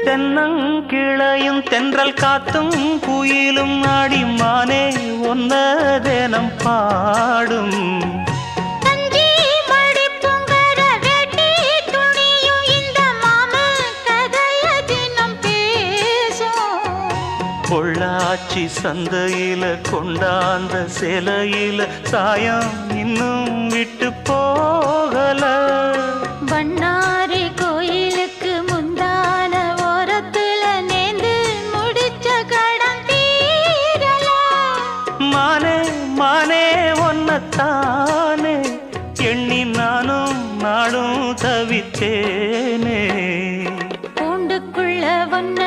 தென்னங்கிளையும் தென்றல் காத்தும் குயிலும் ஆடிமானே ஒன்ன தினம் பாடும் பொள்ளாச்சி சந்தையில கொண்டாந்த சிலையில சாயம் இன்னும் விட்டு போகல பண்ணாரி கோயிலுக்கு முந்தான ஓரத்துல நேந்து முடிச்ச கடன் தீரல மானே மானே ஒன்னத்தானே எண்ணி நானும் நாடும் தவித்தேனே பூண்டுக்குள்ள ஒன்ன